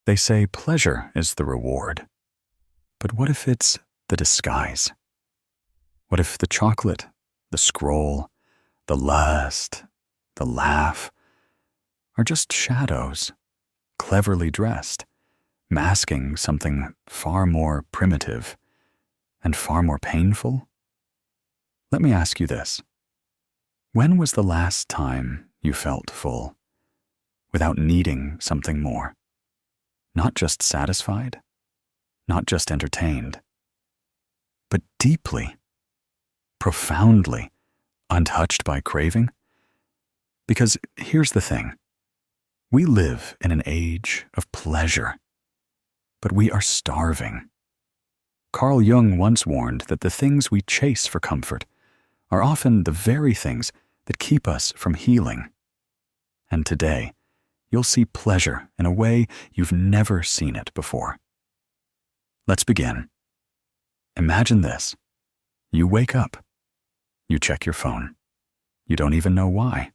They say pleasure is the reward. But what if it's the disguise? What if the chocolate, the scroll, the lust, the laugh are just shadows, cleverly dressed, masking something far more primitive and far more painful? Let me ask you this. When was the last time you felt full, without needing something more? Not just satisfied, not just entertained, but deeply, profoundly untouched by craving? Because here's the thing. We live in an age of pleasure, but we are starving. Carl Jung once warned that the things we chase for comfort are often the very things that keep us from healing. And today, you'll see pleasure in a way you've never seen it before. Let's begin. Imagine this. You wake up. You check your phone. You don't even know why.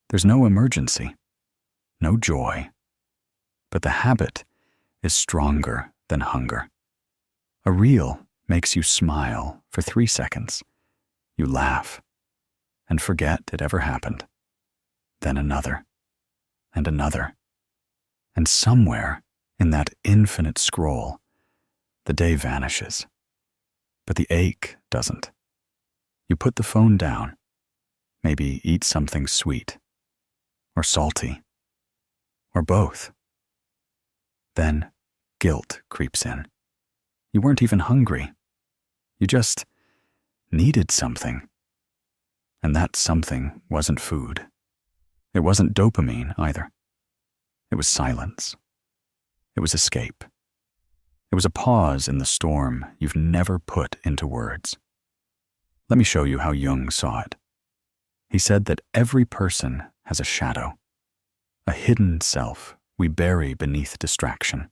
There's no emergency, no joy. But the habit is stronger than hunger. A reel makes you smile for 3 seconds. You laugh and forget it ever happened. Then another and another. And somewhere in that infinite scroll, the day vanishes. But the ache doesn't. You put the phone down, maybe eat something sweet, or salty, or both. Then guilt creeps in. You weren't even hungry. You just needed something. And that something wasn't food. It wasn't dopamine either. It was silence. It was escape. It was a pause in the storm you've never put into words. Let me show you how Jung saw it. He said that every person has a shadow, a hidden self we bury beneath distraction.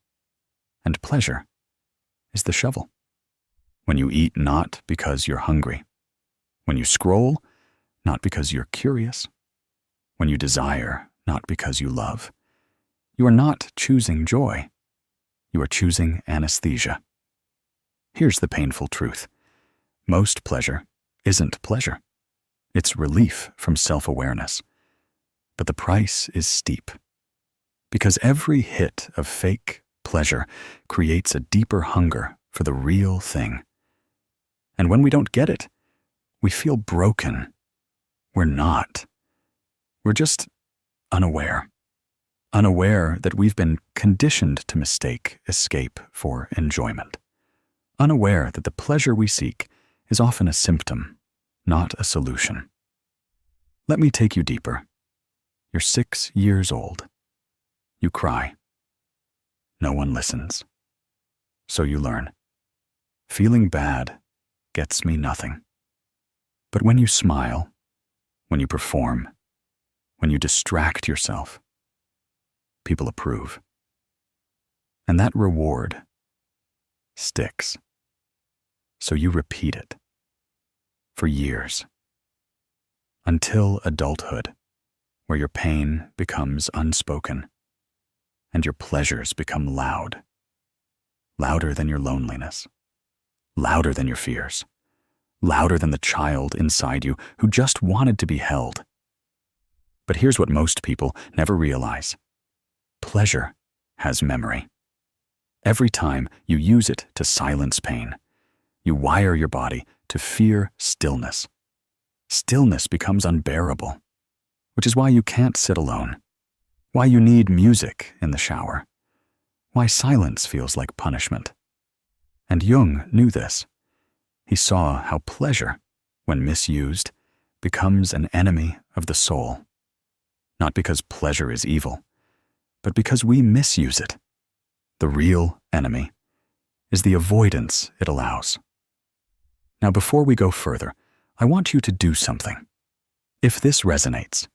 And pleasure is the shovel. When you eat not because you're hungry. When you scroll, not because you're curious. When you desire, not because you love. You are not choosing joy. You are choosing anesthesia. Here's the painful truth. Most pleasure isn't pleasure. It's relief from self-awareness. But the price is steep. Because every hit of fake pleasure creates a deeper hunger for the real thing. And when we don't get it, we feel broken. We're not. We're just unaware. Unaware that we've been conditioned to mistake escape for enjoyment. Unaware that the pleasure we seek is often a symptom, not a solution. Let me take you deeper. You're 6 years old. You cry. No one listens. So you learn. Feeling bad gets me nothing. But when you smile, when you perform, when you distract yourself, people approve. And that reward sticks. So you repeat it for years, until adulthood, where your pain becomes unspoken and your pleasures become loud, louder than your loneliness, louder than your fears, louder than the child inside you who just wanted to be held. But here's what most people never realize. Pleasure has memory. Every time you use it to silence pain, you wire your body to fear stillness. Stillness becomes unbearable, which is why you can't sit alone, why you need music in the shower, why silence feels like punishment. And Jung knew this. He saw how pleasure, when misused, becomes an enemy of the soul. Not because pleasure is evil, but because we misuse it. The real enemy is the avoidance it allows. Now, before we go further, I want you to do something. If this resonates,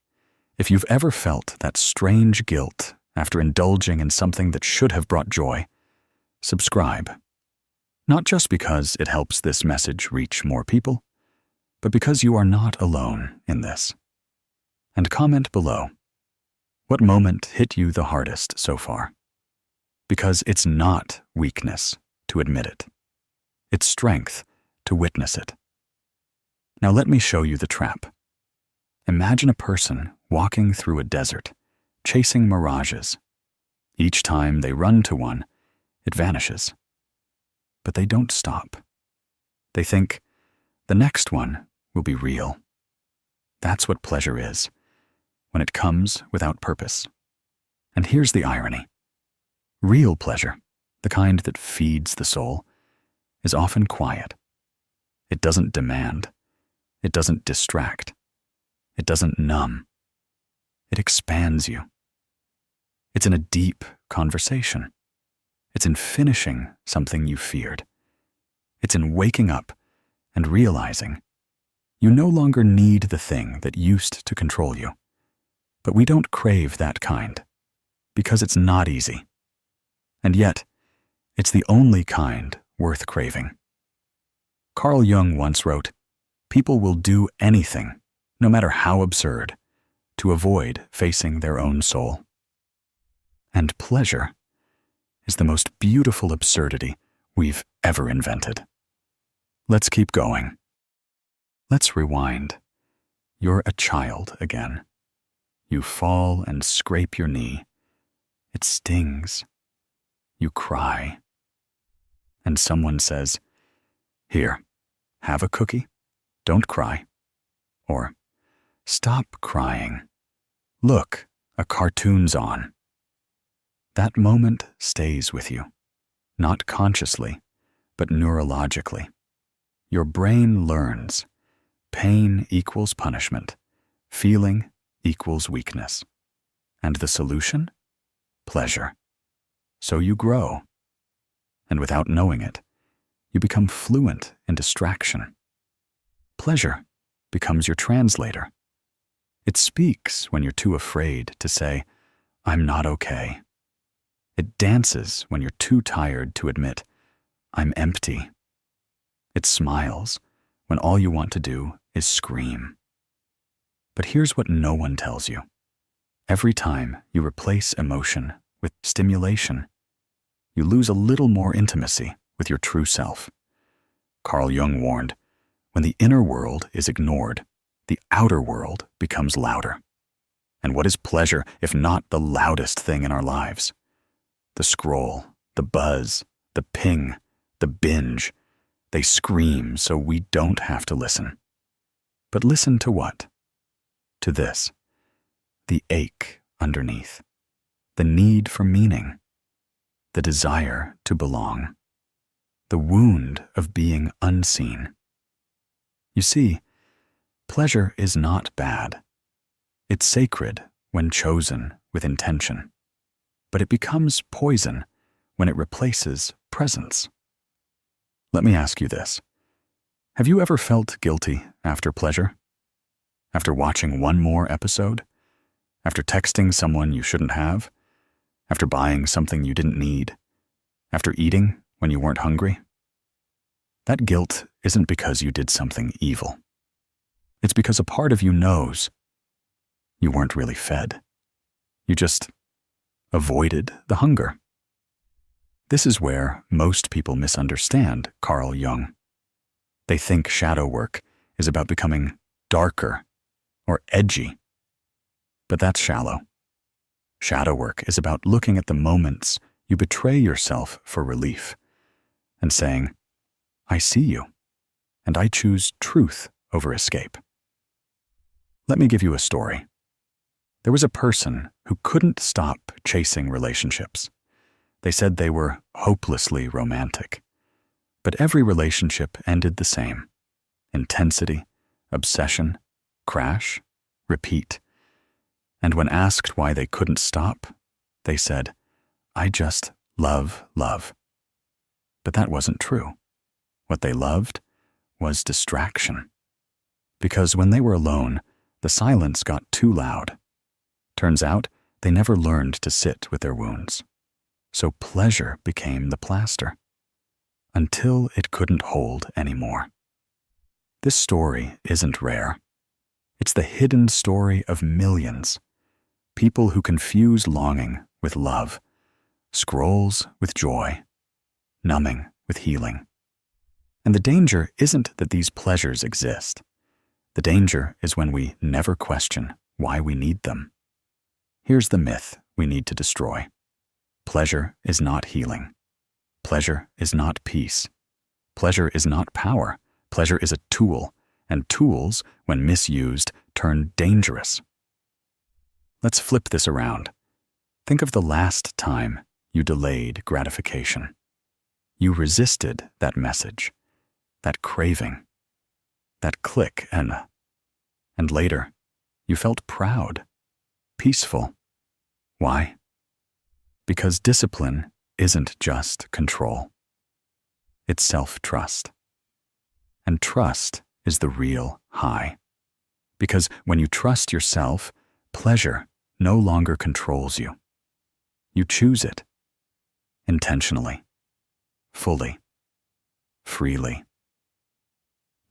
if you've ever felt that strange guilt after indulging in something that should have brought joy, subscribe. Not just because it helps this message reach more people, but because you are not alone in this. And comment below. What moment hit you the hardest so far? because it's not weakness to admit it. It's strength to witness it. Now let me show you the trap. Imagine a person walking through a desert, chasing mirages. Each time they run to one, it vanishes. But they don't stop. They think, the next one will be real. That's what pleasure is, when it comes without purpose. And here's the irony. Real pleasure, the kind that feeds the soul, is often quiet. It doesn't demand. It doesn't distract. It doesn't numb. It expands you. It's in a deep conversation. It's in finishing something you feared. It's in waking up and realizing you no longer need the thing that used to control you. But we don't crave that kind, because it's not easy. And yet, it's the only kind worth craving. Carl Jung once wrote, "People will do anything, no matter how absurd, to avoid facing their own soul." And pleasure is the most beautiful absurdity we've ever invented. Let's keep going. Let's rewind. You're a child again. You fall and scrape your knee. It stings. You cry. And someone says, "Here, have a cookie. Don't cry." Or, "Stop crying. Look, a cartoon's on." That moment stays with you, not consciously, but neurologically. Your brain learns pain equals punishment, feeling equals weakness. And the solution? Pleasure. So you grow. And without knowing it, you become fluent in distraction. Pleasure becomes your translator. It speaks when you're too afraid to say, "I'm not okay." It dances when you're too tired to admit, "I'm empty." It smiles when all you want to do is scream. But here's what no one tells you. Every time you replace emotion with stimulation, you lose a little more intimacy with your true self. Carl Jung warned, when the inner world is ignored, the outer world becomes louder. And what is pleasure if not the loudest thing in our lives? The scroll, the buzz, the ping, the binge. They scream so we don't have to listen. But listen to what? To this. The ache underneath. The need for meaning. The desire to belong. The wound of being unseen. You see, pleasure is not bad. It's sacred when chosen with intention. But it becomes poison when it replaces presence. Let me ask you this. Have you ever felt guilty after pleasure? After watching one more episode? After texting someone you shouldn't have? After buying something you didn't need? After eating when you weren't hungry? That guilt isn't because you did something evil. It's because a part of you knows you weren't really fed. You just avoided the hunger. This is where most people misunderstand Carl Jung. They think shadow work is about becoming darker or edgy. But that's shallow. Shadow work is about looking at the moments you betray yourself for relief and saying, "I see you, and I choose truth over escape." Let me give you a story. There was a person who couldn't stop chasing relationships. They said they were hopelessly romantic. But every relationship ended the same. Intensity, obsession, crash, repeat. And when asked why they couldn't stop, they said, "I just love love." But that wasn't true. What they loved was distraction. Because when they were alone, the silence got too loud. Turns out, they never learned to sit with their wounds. So pleasure became the plaster, until it couldn't hold anymore. This story isn't rare. It's the hidden story of millions. People who confuse longing with love, scrolls with joy, numbing with healing. And the danger isn't that these pleasures exist. The danger is when we never question why we need them. Here's the myth we need to destroy. Pleasure is not healing. Pleasure is not peace. Pleasure is not power. Pleasure is a tool, and tools, when misused, turn dangerous. Let's flip this around. Think of the last time you delayed gratification. You resisted that message, that craving, that click, and later, you felt proud, peaceful. Why? Because discipline isn't just control. It's self-trust. And trust is the real high. Because when you trust yourself, pleasure no longer controls you. You choose it, intentionally, fully, freely.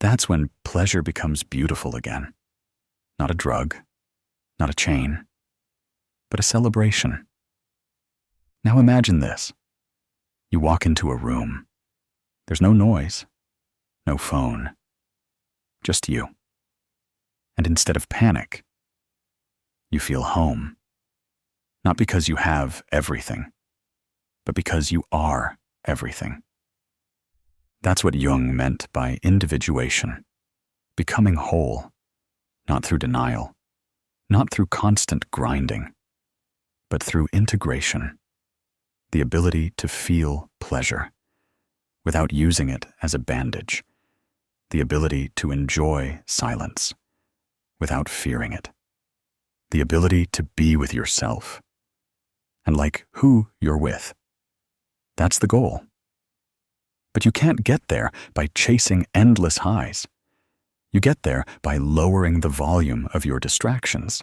That's when pleasure becomes beautiful again. Not a drug, not a chain, but a celebration. Now imagine this. You walk into a room. There's no noise, no phone, just you. And instead of panic, you feel home. Not because you have everything, but because you are everything. That's what Jung meant by individuation, becoming whole, not through denial, not through constant grinding, but through integration, the ability to feel pleasure without using it as a bandage, the ability to enjoy silence without fearing it, the ability to be with yourself and like who you're with. That's the goal. But you can't get there by chasing endless highs. You get there by lowering the volume of your distractions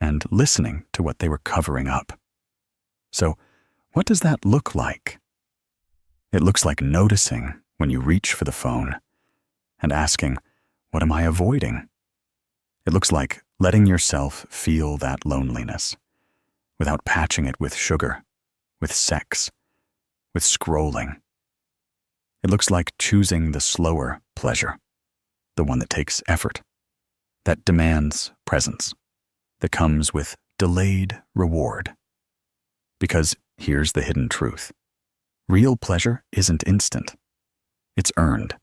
and listening to what they were covering up. So, what does that look like? It looks like noticing when you reach for the phone and asking, what am I avoiding? It looks like letting yourself feel that loneliness without patching it with sugar, with sex, with scrolling. It looks like choosing the slower pleasure, the one that takes effort, that demands presence, that comes with delayed reward. Because here's the hidden truth. Real pleasure isn't instant. It's earned.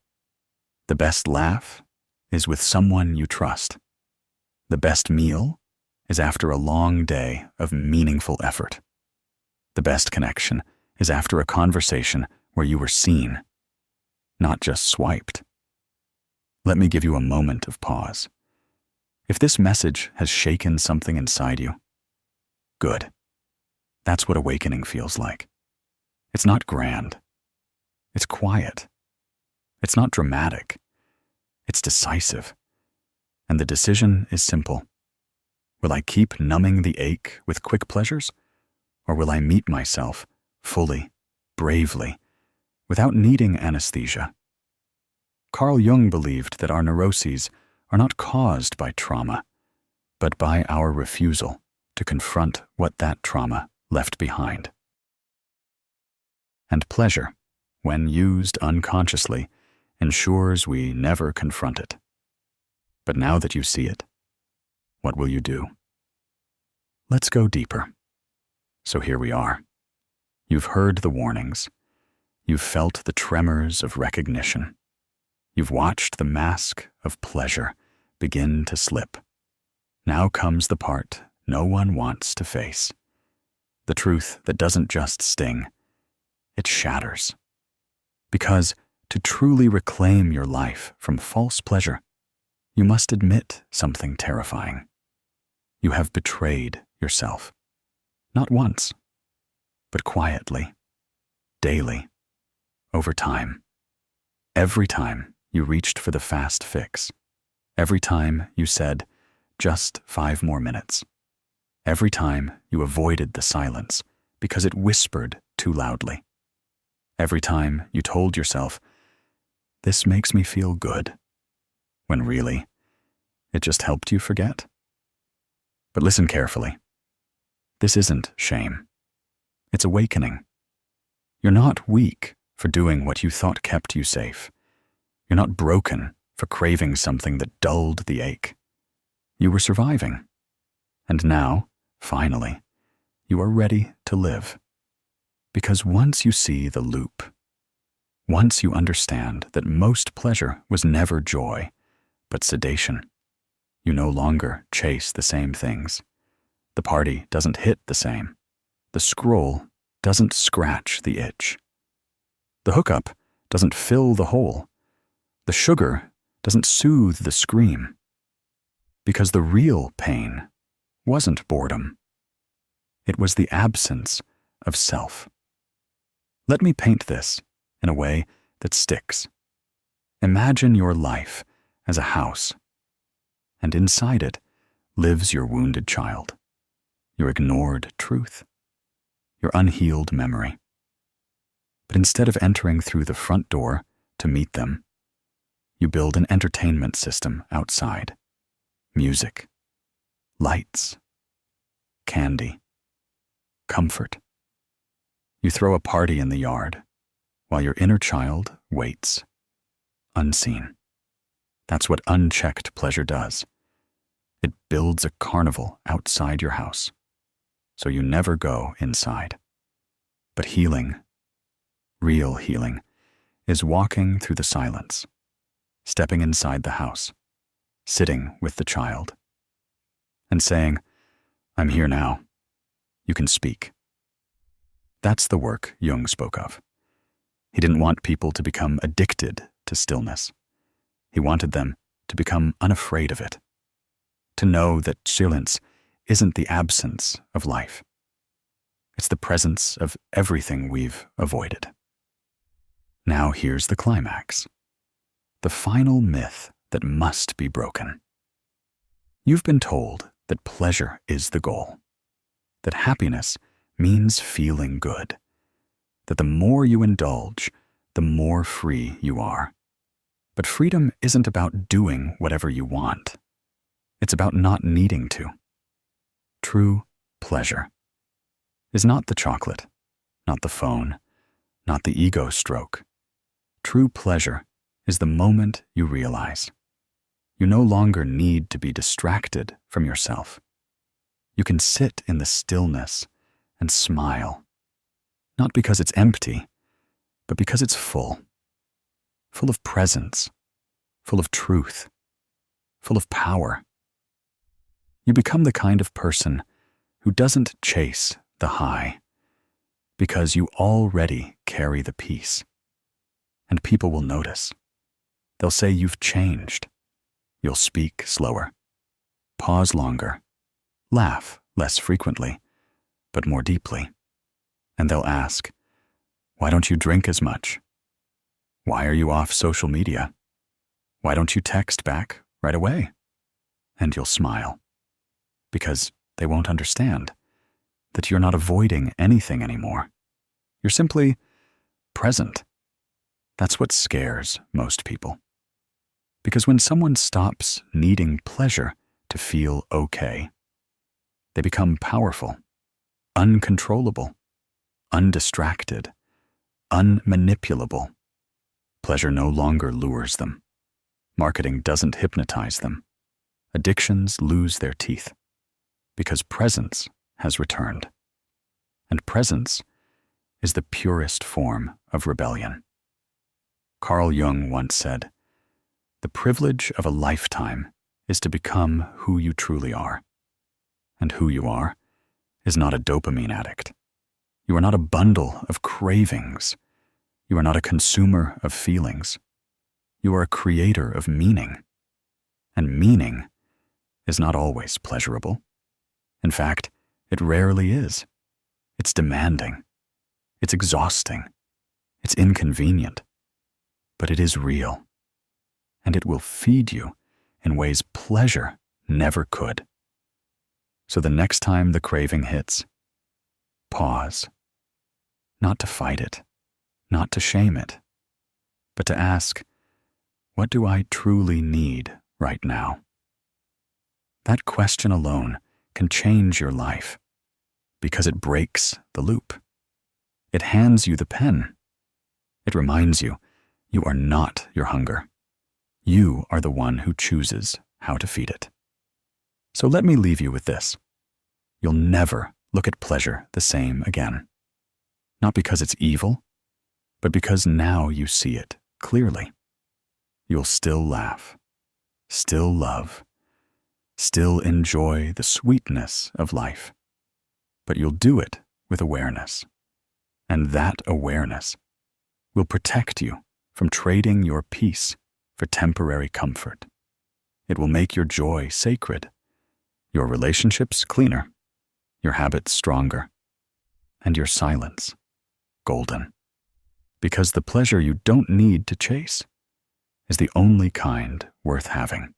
The best laugh is with someone you trust. The best meal is after a long day of meaningful effort. The best connection is after a conversation where you were seen, not just swiped. Let me give you a moment of pause. If this message has shaken something inside you, good. That's what awakening feels like. It's not grand. It's quiet. It's not dramatic. It's decisive. And the decision is simple. Will I keep numbing the ache with quick pleasures? Or will I meet myself fully, bravely, without needing anesthesia? Carl Jung believed that our neuroses are not caused by trauma, but by our refusal to confront what that trauma left behind. And pleasure, when used unconsciously, ensures we never confront it. But now that you see it, what will you do? Let's go deeper. So here we are. You've heard the warnings. You've felt the tremors of recognition. You've watched the mask of pleasure begin to slip. Now comes the part no one wants to face. The truth that doesn't just sting, it shatters. Because to truly reclaim your life from false pleasure, you must admit something terrifying. You have betrayed yourself. Not once, but quietly, daily, over time. Every time you reached for the fast fix. Every time you said, just 5 more minutes. Every time you avoided the silence because it whispered too loudly. Every time you told yourself, this makes me feel good, when really, it just helped you forget. But listen carefully. This isn't shame. It's awakening. You're not weak for doing what you thought kept you safe. You're not broken for craving something that dulled the ache. You were surviving. And now, finally, you are ready to live. Because once you see the loop, once you understand that most pleasure was never joy, but sedation, you no longer chase the same things. The party doesn't hit the same. The scroll doesn't scratch the itch. The hookup doesn't fill the hole. The sugar doesn't soothe the scream. Because the real pain wasn't boredom. It was the absence of self. Let me paint this in a way that sticks. Imagine your life as a house, and inside it lives your wounded child, your ignored truth, your unhealed memory. But instead of entering through the front door to meet them, you build an entertainment system outside. Music, lights, candy, comfort. You throw a party in the yard while your inner child waits, unseen. That's what unchecked pleasure does. It builds a carnival outside your house, so you never go inside. But healing, real healing, is walking through the silence, stepping inside the house, sitting with the child, and saying, "I'm here now. You can speak." That's the work Jung spoke of. He didn't want people to become addicted to stillness. He wanted them to become unafraid of it, to know that silence isn't the absence of life. It's the presence of everything we've avoided. Now here's the climax, the final myth that must be broken. You've been told that pleasure is the goal, that happiness means feeling good, that the more you indulge, the more free you are. But freedom isn't about doing whatever you want. It's about not needing to. True pleasure is not the chocolate, not the phone, not the ego stroke. True pleasure is the moment you realize you no longer need to be distracted from yourself. You can sit in the stillness and smile, not because it's empty, but because it's full of presence, full of truth, full of power. You become the kind of person who doesn't chase the high, because you already carry the peace. And people will notice. They'll say you've changed. You'll speak slower, pause longer, laugh less frequently, but more deeply. And they'll ask, "Why don't you drink as much? Why are you off social media? Why don't you text back right away?" And you'll smile, because they won't understand that you're not avoiding anything anymore. You're simply present. That's what scares most people. Because when someone stops needing pleasure to feel okay, they become powerful, uncontrollable, undistracted, unmanipulable. Pleasure no longer lures them. Marketing doesn't hypnotize them. Addictions lose their teeth, because presence has returned. And presence is the purest form of rebellion. Carl Jung once said, "The privilege of a lifetime is to become who you truly are. And who you are is not a dopamine addict. You are not a bundle of cravings. You are not a consumer of feelings. You are a creator of meaning. And meaning is not always pleasurable. In fact, it rarely is. It's demanding. It's exhausting. It's inconvenient. But it is real. And it will feed you in ways pleasure never could. So the next time the craving hits, pause. Not to fight it, not to shame it, but to ask, what do I truly need right now? That question alone can change your life, because it breaks the loop. It hands you the pen. It reminds you, you are not your hunger. You are the one who chooses how to feed it. So let me leave you with this. You'll never look at pleasure the same again. Not because it's evil, but because now you see it clearly. You'll still laugh, still love, still enjoy the sweetness of life. But you'll do it with awareness. And that awareness will protect you from trading your peace for temporary comfort. It will make your joy sacred, your relationships cleaner, your habits stronger, and your silence golden. Because the pleasure you don't need to chase is the only kind worth having.